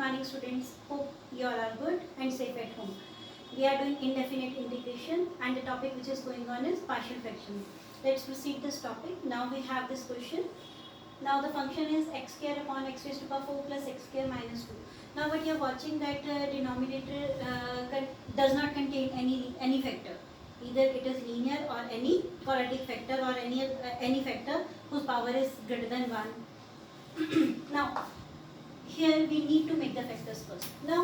morning students. Hope you all are good and safe at home. We are doing indefinite integration and the topic which is going on is partial fraction. Let's proceed this topic. Now we have this question. Now the function is x square upon x raised to power 4 plus x square minus 2. Now what you are watching that denominator does not contain any factor. Either it is linear or any quadratic factor or any factor whose power is greater than 1. Now here we need to make the factors first. Now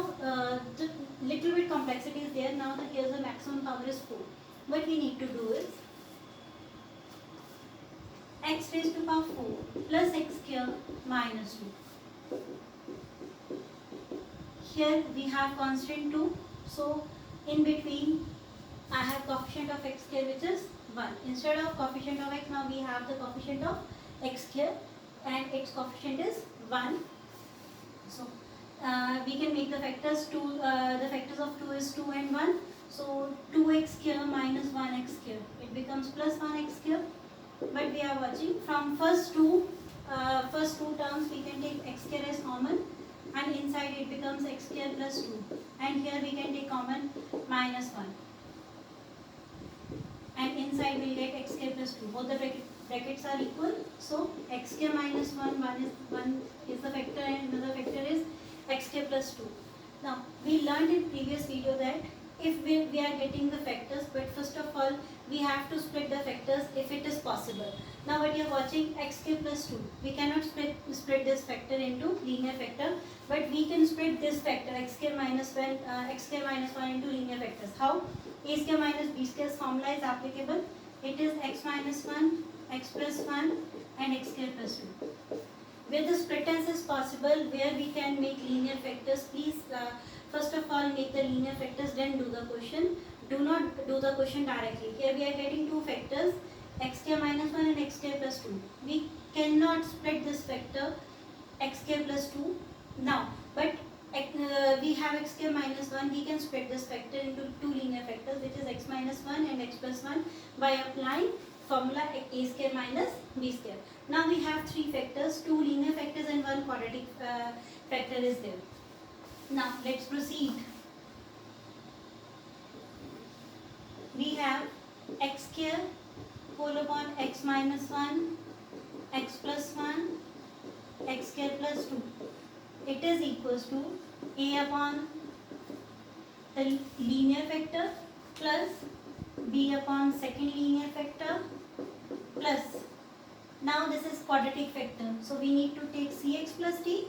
the little bit complexity is there. Now here's the maximum power is 4. What we need to do is x raised to power 4 plus x square minus 2. Here we have constant 2. So in between I have coefficient of x square which is 1. Instead of coefficient of x, now we have the coefficient of x square and its coefficient is 1. So we can make the factors 2. The factors of 2 is 2 and 1. So 2x square minus 1x square. It becomes plus 1x square. But we are watching from first two terms we can take x square as common, and inside it becomes x square plus 2, and here we can take common minus 1, and inside we will get x square plus 2. Both the brackets are equal, so x square minus 1 is the factor and another factor is x square plus 2. Now we learned in previous video that if we are getting the factors, but first of all we have to split the factors if it is possible. Now what you are watching, x square plus 2, we cannot split this factor into linear factor, but we can split this factor x square minus 1 into linear factors. How? A square minus b square's formula is applicable. It is x minus 1, x plus 1 and x square plus 2. Where the splittance is possible, where we can make linear factors, please first of all make the linear factors, then do the question. Do not do the question directly. Here we are getting two factors, x square minus 1 and x square plus 2. We cannot split this factor x square plus 2 now, but we have x square minus 1, we can split this factor into two linear factors, which is x minus 1 and x plus 1 by applying formula a square minus b square. Now we have three factors, two linear factors and one quadratic factor is there. Now let's proceed. We have x square whole upon x minus 1, x plus 1, x square plus 2. It is equals to a upon the linear factor plus b upon second linear factor plus, now this is quadratic factor, so we need to take cx plus d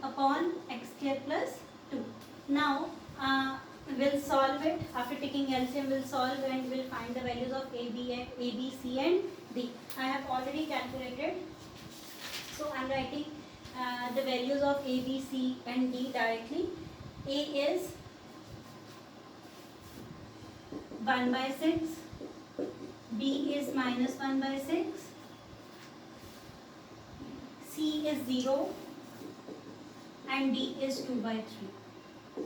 upon x square plus 2. Now we'll solve it. After taking LCM we'll solve and we'll find the values of a, b, c and d. I have already calculated, so I'm writing the values of a, b, c and d directly. A is 1 by 6, b is minus 1 by 6, c is 0 and d is 2 by 3.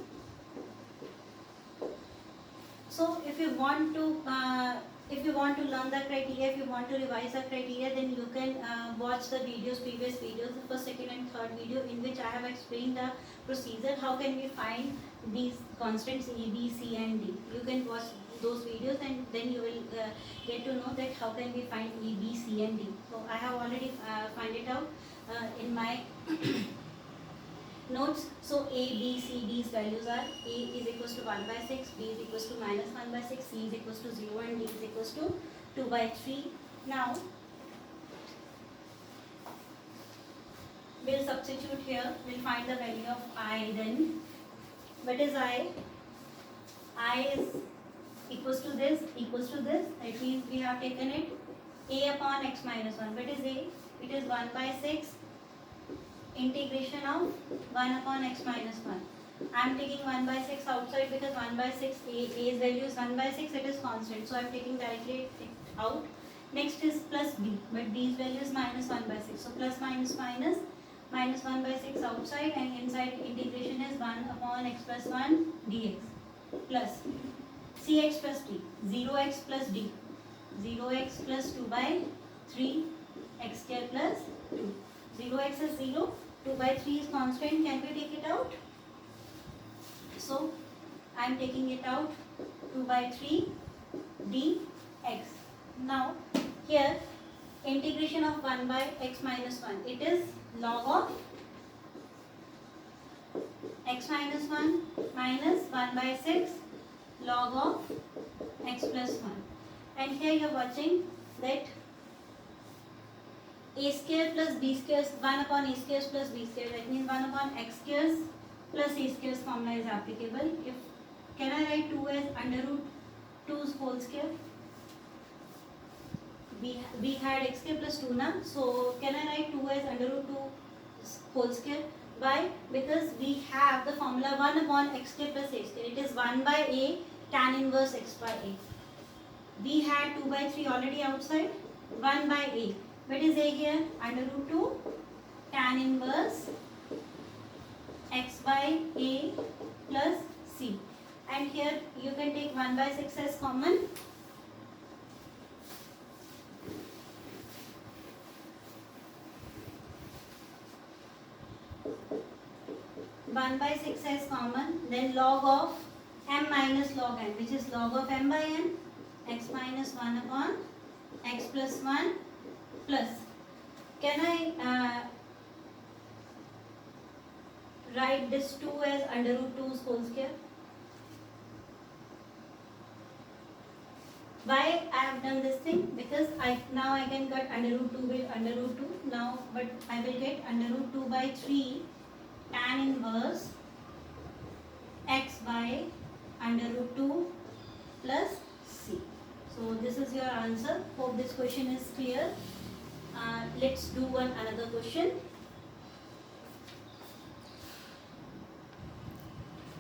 So if you want to learn the criteria, if you want to revise the criteria, then you can watch the previous videos, the first, second and third video, in which I have explained the procedure, how can we find these constants a, b, c and d. You can watch those videos and then you will get to know that how can we find a, b, c and d. So I have already find it out in my notes. So a, b, c, d's values are a is equals to 1 by 6, b is equals to minus 1 by 6, c is equals to 0 and d is equals to 2 by 3. Now we'll substitute here, we'll find the value of I then. What is I? I is equals to this, that means we have taken it a upon x minus 1. What is a? It is 1 by 6 integration of 1 upon x minus 1. I am taking 1 by 6 outside because 1 by 6, a's value is 1 by 6, it is constant. So I am taking directly it out. Next is plus b, but b's value is minus 1 by 6. So plus minus 1 by 6 outside, and inside integration is 1 upon x plus 1 dx plus cx plus d, 0x plus d, 2 by 3 x square plus 2. 0x is 0, 2 by 3 is constant. Can we take it out? So I am taking it out. 2 by 3 dx. Now here integration of 1 by x minus 1. It is log of x minus 1 minus 1 by 6 log of x plus 1. And here you are watching that a square plus b square, 1 upon a square plus b square, that means 1 upon x square plus a square formula is applicable. If can I write 2 as under root 2's whole square? We had x square plus 2 na, so can I write 2 as under root 2 whole square? Why? Because we have the formula 1 upon x square plus a square. It is 1 by a tan inverse x by a. We had 2 by 3 already outside. 1 by a. What is a here? Under root 2 tan inverse x by a plus c. And here you can take 1 by 6 as common. One by 6 as common, then log of m minus log n, which is log of m by n, x minus 1 upon x plus 1 plus. Can I write this 2 as under root 2's whole square? Why I have done this thing? Because now I can cut under root 2 with under root 2 now, but I will get under root 2 by 3 tan inverse x by under root 2 plus c. So this is your answer. Hope this question is clear. Let's do another question.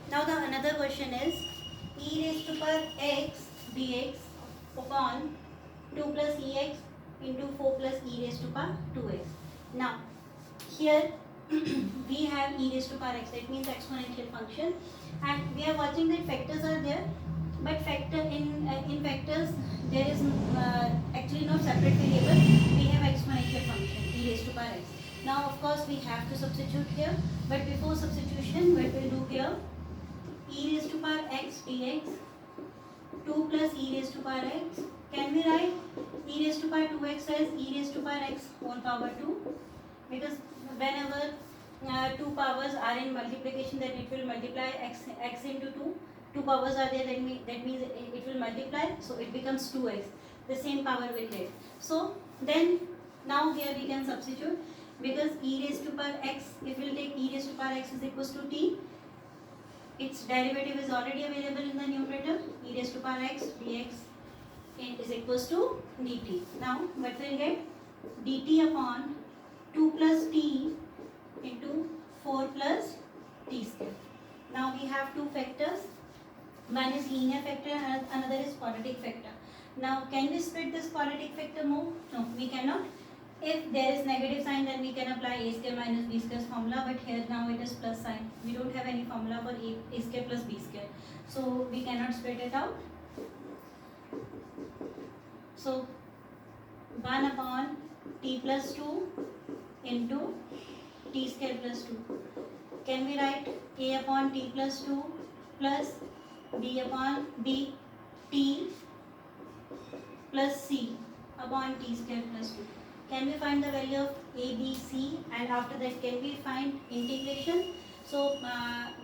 Now the another question is e raised to power x dx upon 2 plus ex into 4 plus e raised to power 2x. Now here we have e raised to power x, that means exponential function, and we are watching that factors are there, but factor in factors there is actually no separate variable. We have exponential function e raised to power x. Now of course we have to substitute here, but before substitution what we'll do here, e raised to power x dx 2 plus e raised to power x. Can we write e raised to power 2x as e raised to power x whole power 2? Because whenever two powers are in multiplication, then it will multiply x into 2. Two powers are there, then that means it will multiply, so it becomes 2x. The same power will get. So then now here we can substitute, because e raised to power x, if we will take e raised to power x is equals to t, its derivative is already available in the numerator. E raised to power x dx is equals to dt. Now what will get? dt upon 2 plus t into 4 plus t square. Now we have two factors. One is linear factor and another is quadratic factor. Now can we split this quadratic factor more? No, we cannot. If there is negative sign, then we can apply a square minus b square formula, but here now it is plus sign. We don't have any formula for a square plus b square. So we cannot split it out. So 1 upon t plus 2 into t square plus 2. Can we write a upon t plus 2 plus b upon b t plus c upon t square plus 2. Can we find the value of a, b, c, and after that can we find integration? So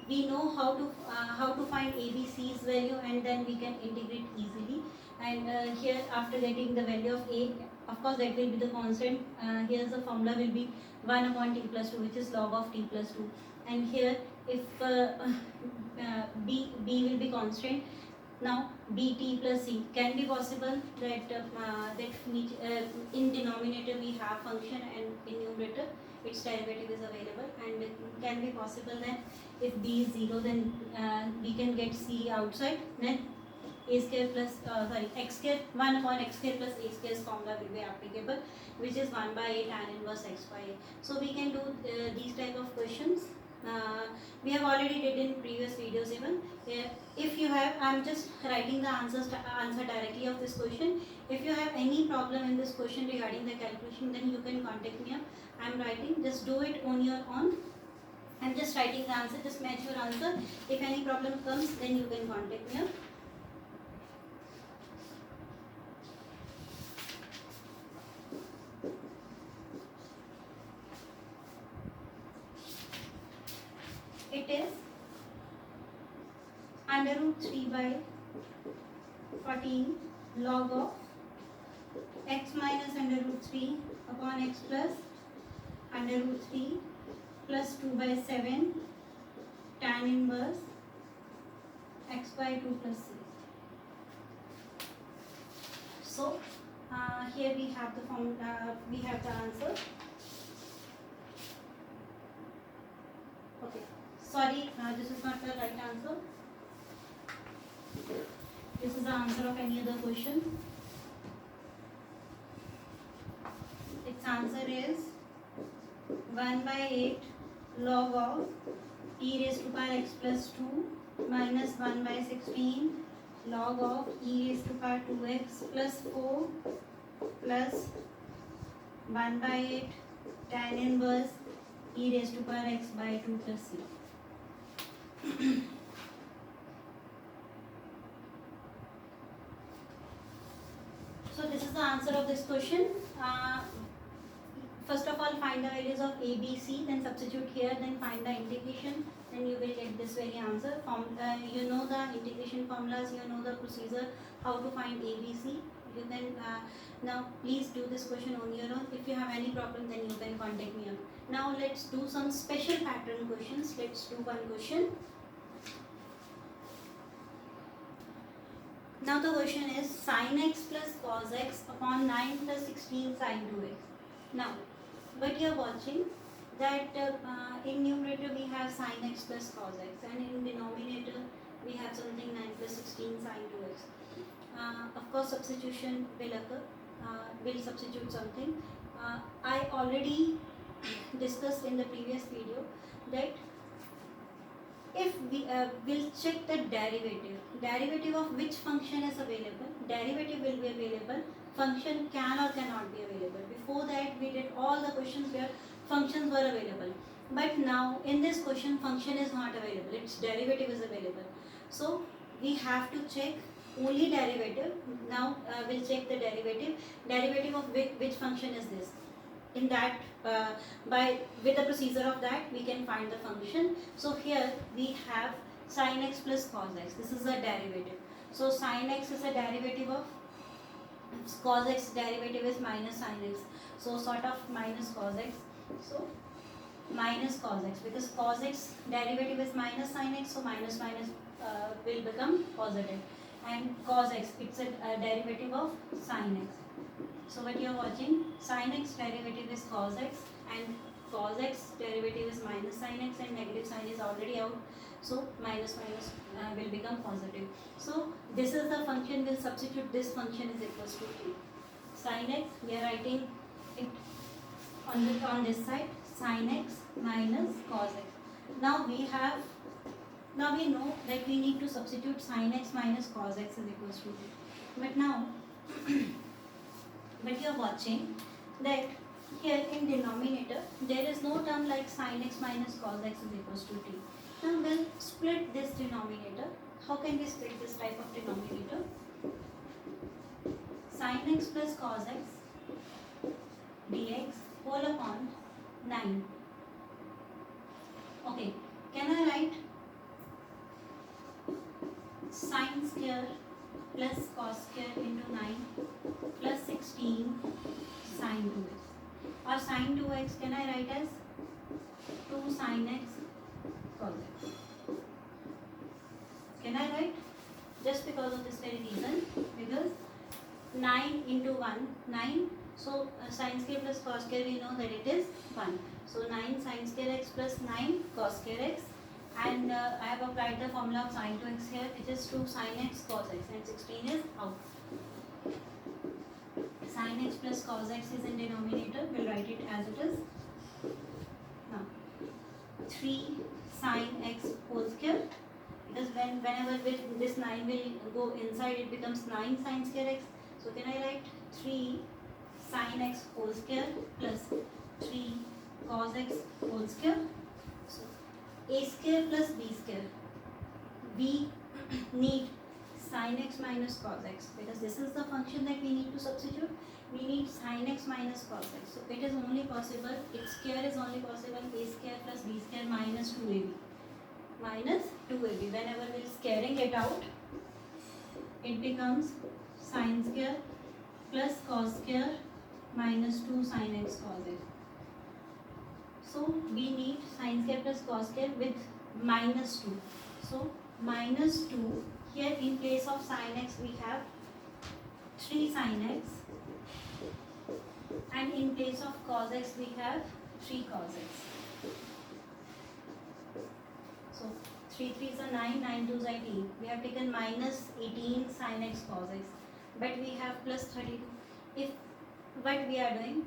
we know how to find a, b, c's value, and then we can integrate easily. And here after getting the value of a, of course that will be the constant. Here's the formula will be 1 upon t plus 2, which is log of t plus 2. And here if b will be constant. Now bt plus c, can be possible that in denominator we have function and in numerator its derivative is available, and it can be possible that if b is 0, then we can get c outside, then a square plus x square 1 upon x square plus a square formula will be applicable, which is 1 by a tan inverse x by a. So we can do these type of questions we have already did in previous videos even. If you have, I'm just writing the answer directly of this question. If you have any problem in this question regarding the calculation, then you can contact me up. I'm writing, just do it on your own. I'm just writing the answer, just match your answer. If any problem comes, then you can contact me up. It is under root 3 by 14 log of x minus under root 3 upon x plus under root 3 plus 2 by 7 tan inverse x by 2 plus 3. So here we have the we have the answer. Okay, sorry, this is not the right answer. This is the answer of any other question. Its answer is 1 by 8 log of e raised to power x plus 2 minus 1 by 16 log of e raised to power 2x plus 4 plus 1 by 8 tan inverse e raised to power x by 2 plus c. So this is the answer of this question. First of all, find the values of a, b, c, then substitute here, then find the integration, then you will get this very answer. You know the integration formulas, you know the procedure, how to find a, b, c. You can now please do this question on your own. If you have any problem, then you can contact me up. Now let's do some special pattern questions. Let's do one question. Now the question is sin x plus cos x upon 9 plus 16 sin 2x. Now, but you are watching that in numerator we have sin x plus cos x, and in denominator we have something 9 plus 16 sin 2x. Of course, substitution will occur. Will substitute something. I already discussed in the previous video that if we will check the derivative of which function is available, derivative will be available, function can or cannot be available. Before that we did all the questions where functions were available, but now in this question function is not available, its derivative is available. So we have to check only derivative. Now we'll check the derivative of which function is this. In that with the procedure of that we can find the function. So here we have sin x plus cos x. This is a derivative. So sin x is a derivative of cos x, derivative is minus sin x. So sort of minus cos x. So minus cos x, because cos x derivative is minus sin x, so minus will become positive, and cos x, it's a derivative of sin x. So what you are watching, sin x derivative is cos x, and cos x derivative is minus sin x, and negative sign is already out, so minus will become positive. So this is the function, will substitute this function is equals to 3. Sin x, we are writing it on this side, sin x minus cos x. Now we know that we need to substitute sin x minus cos x is equals to 3. But now but you are watching that here in denominator there is no term like sin x minus cos x is equals to 3. Now we'll split this denominator. How can we split this type of denominator? Sin x plus cos x dx whole upon 9. Okay, can I write sin square plus cos square into 9 plus 16 sin 2x, or sin 2x can I write as 2 sin x cos x? Can I write? Just because of this very reason, because 9 into 1, 9, so sin square plus cos square we know that it is 1. So 9 sin square x plus 9 cos square x, and I have applied the formula of sin 2x here, it is 2 sin x cos x, and 16 is out. Sin x plus cos x is in denominator, we'll write it as it is. Now 3 sine x whole square, because whenever this 9 will go inside, it becomes 9 sine square x. So can I write 3 sine x whole square plus 3 cos x whole square? So a square plus b square. We need sin x minus cos x, because this is the function that we need to substitute. We need sin x minus cos x. So it is only possible, its square is only possible a square plus b square minus 2ab. Minus 2ab. Whenever we are squaring it out, it becomes sin square plus cos square minus 2 sin x cos x. So we need sin square plus cos square with minus 2. So minus 2, here in place of sin x we have 3 sin x, and in place of cos x we have 3 cos x. So 3 3s are 9, 9 2s are 18. We have taken minus 18 sin x cos x, but we have plus 32. If what we are doing,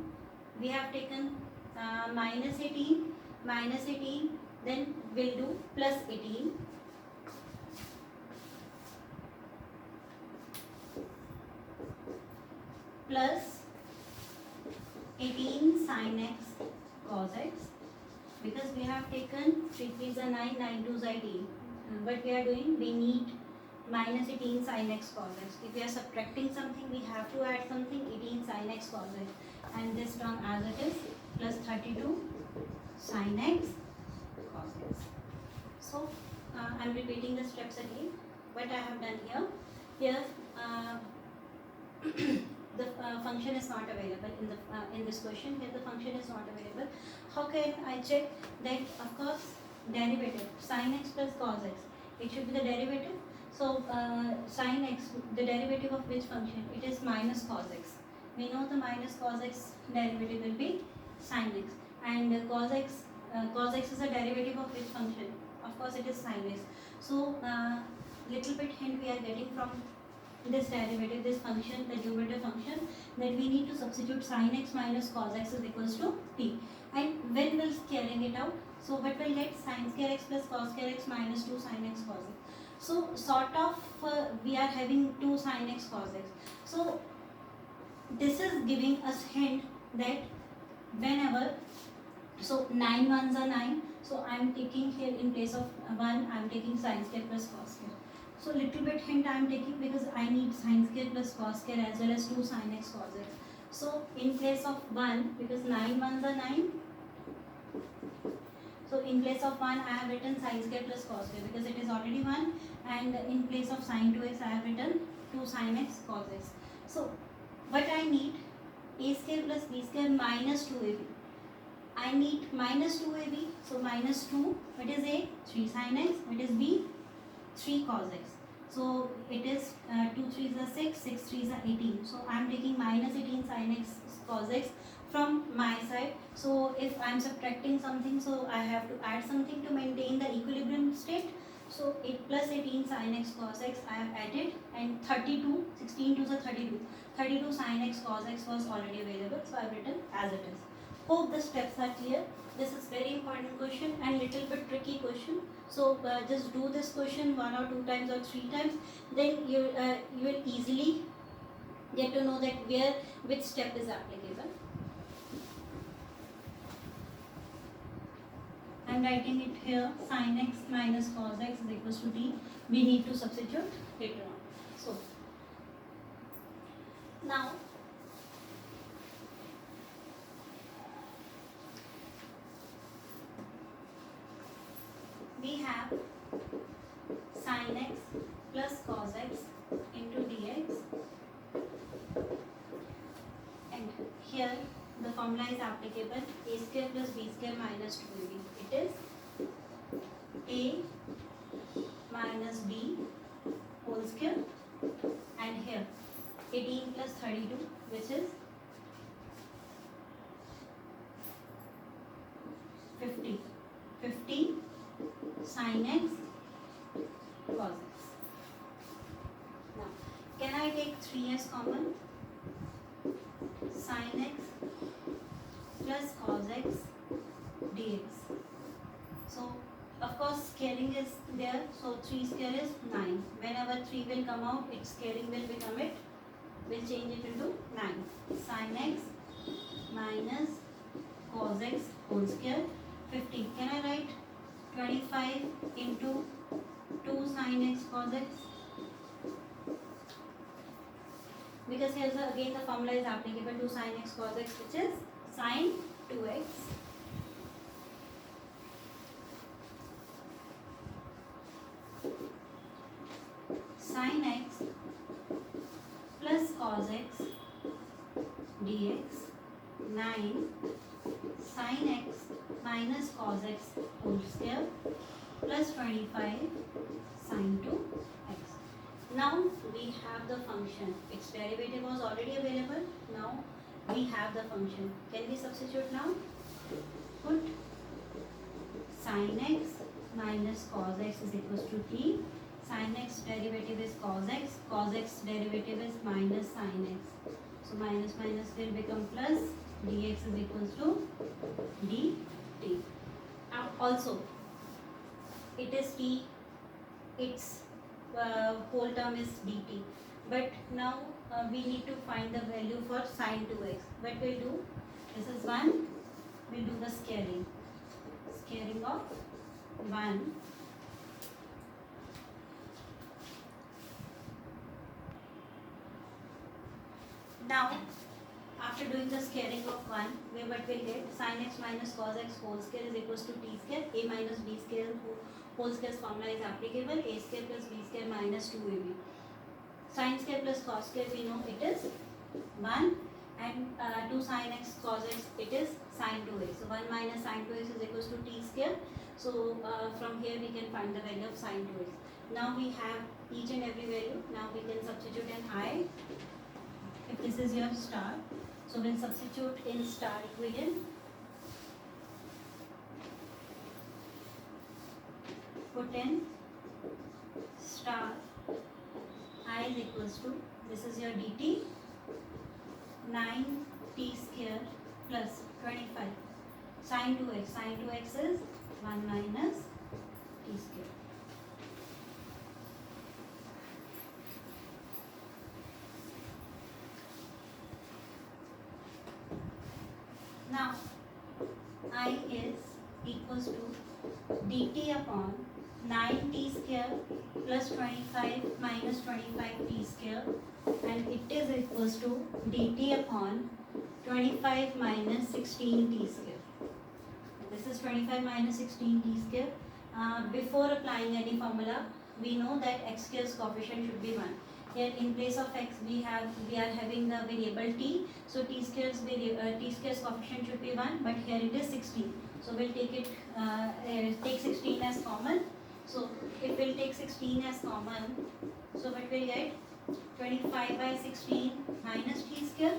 we have taken minus 18, then we'll do plus 18. Plus 18 sin x cos x, because we have taken 3 3s are 9, 9 2s are 18. What we are doing, we need minus 18 sin x cos x. If we are subtracting something, we have to add something, 18 sin x cos x, and this term as it is, plus 32 sin x cos x. So I am repeating the steps again. What I have done here the function is not available in this question. Here the function is not available. How can I check that? Of course, derivative sin x plus cos x, it should be the derivative. So sin x, the derivative of which function? It is minus cos x. We know the minus cos x derivative will be sin x, and cos x is a derivative of which function? Of course, it is sin x. So little bit hint we are getting from this derivative, this function, the numerator function, that we need to substitute sin x minus cos x is equals to t. And when we'll scaling it out, so what we'll get? Sin square x plus cos square x minus 2 sin x cos x. So sort of we are having 2 sin x cos x. So this is giving us hint that whenever, so 9 ones are 9, so I am taking here in place of 1, I am taking sin square plus cos square. So little bit hint I am taking, because I need sin square plus cos square as well as 2 sin x cos x. So in place of 1, because 9 ones are 9, so in place of 1 I have written sin square plus cos square, because it is already 1, and in place of sin 2x I have written 2 sin x cos x. So what I need, a square plus b square minus 2ab. I need minus 2ab, so minus 2, what is a? 3 sin x, what is b? 3 cos x. So it is 2 3s are 6, 6 3s are 18. So I am taking minus 18 sin x cos x from my side. So if I am subtracting something, so I have to add something to maintain the equilibrium state. So 8 plus 18 sin x cos x I have added, and 32, 16 2s are 32. 32 sin x cos x was already available, so I have written as it is. Hope the steps are clear. This is very important question and little bit tricky question. So just do this question 1 or 2 times or 3 times, then you will easily get to know that which step is applicable. I am writing it here, sin x minus cos x is equals to t. We need to substitute later on. So now we have sin x plus cos x into dx, and here the formula is applicable, a square plus b square minus 2ab. It is a minus b whole square, and here 18 plus 32, which is 50. 50 sin x cos x. Now, can I take 3 as common? Sin x plus cos x dx. scaling is there, so 3 square is 9. Whenever 3 will come out, its scaling will become it, will change it into 9. Sin x minus cos x whole square 15. Can I write 25 into 2 sin x cos x? Because here again the formula is applicable to sin x cos x, which is sin 2x sin x plus cos x dx 9 sin x minus cos x whole square plus 25 sin 2x. Now we have the function. Its derivative was already available. Now we have the function. Can we substitute now? Put sin x minus cos x is equals to t. Sin x derivative is cos x. Cos x derivative is minus sin x. So minus minus will become plus. Dx is equals to dt. Also, it is t. Its whole term is dt. But now we need to find the value for sin 2x. What we'll do? This is 1. We'll do the scaling. Scaling of 1. Now, after doing the scaling of 1, what we'll get? Sin x minus cos x whole square is equals to t square. A minus b square whole square formula is applicable. A square plus b square minus 2ab. Sin square plus cos square, we know it is 1, and 2 sin x cos x, it is sin 2x. So 1 minus sin 2x is equals to t square. So from here we can find the value of sin 2x. Now we have each and every value. Now we can substitute an I. If this is your star, so we'll substitute in star equation. Put in star I is equals to, this is your dt, 9t square plus 25 sin 2x. Sin 2x is 1 minus t square. Now I is equals to dt upon 9t square plus 25 minus 25t square, and it is equals to dt upon 25 minus 16t square. This is 25 minus 16t square. Before applying any formula, we know that x square's coefficient should be 1. Here in place of x we are having the variable t, so t square's coefficient should be 1, but here it is 16. So we'll take 16 as common. So if we'll take 16 as common, so what we'll get? 25 by 16 minus t square.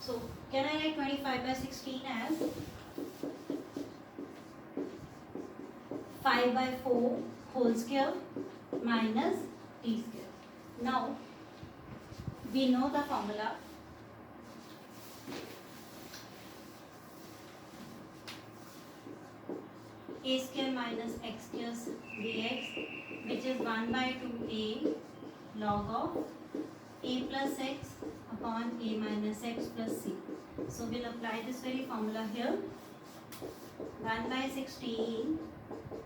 So can I write 25 by 16 as 5 by 4 whole square minus t square. Now we know the formula. A square minus x square dx, which is 1 by 2a log of a plus x upon a minus x plus c. So we'll apply this very formula here. 1 by 16,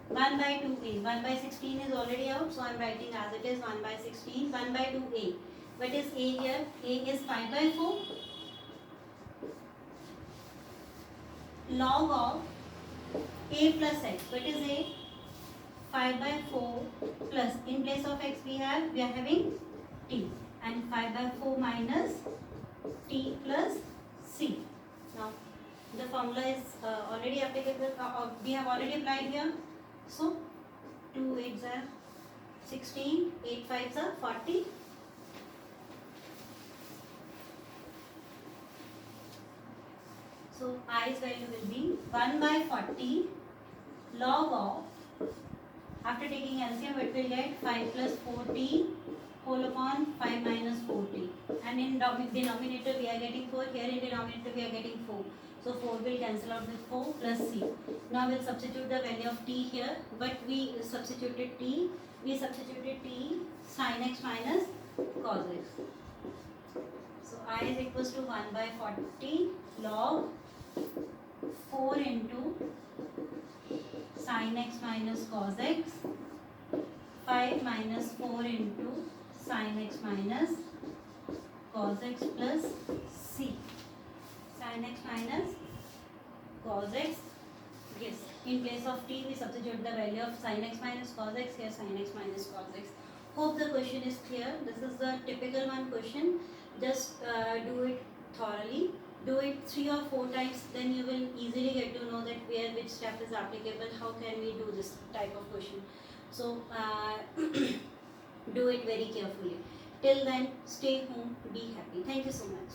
1 by 2a. 1 by 16 is already out, so I am writing as it is 1 by 16. 1 by 2a. What is a here? A is 5 by 4 log of a plus x. What is a? 5 by 4 plus, in place of x we are having t, and 5 by 4 minus t plus c. Now the formula is already applicable, we have already applied here. So 2 8s are 16, 8 5s are 40. So i's value will be 1 by 40 log of, after taking LCM it will get 5 plus 4t whole upon 5 minus 4t, and in denominator we are getting 4, here in denominator we are getting 4. So 4 will cancel out with 4 plus c. Now we'll substitute the value of t here, but we substituted t. We substituted t sin x minus cos x. So I is equals to 1 by 40 log 4 into sin x minus cos x, 5 minus 4 into sin x minus cos x plus c. Sin x minus cos x. Yes, in place of t we substitute the value of sin x minus cos x, here sin x minus cos x. Hope the question is clear. This is the typical one question. Just do it thoroughly. Do it 3 or 4 times, then you will easily get to know that where which step is applicable, how can we do this type of question. So do it very carefully. Till then, stay home, be happy. Thank you so much.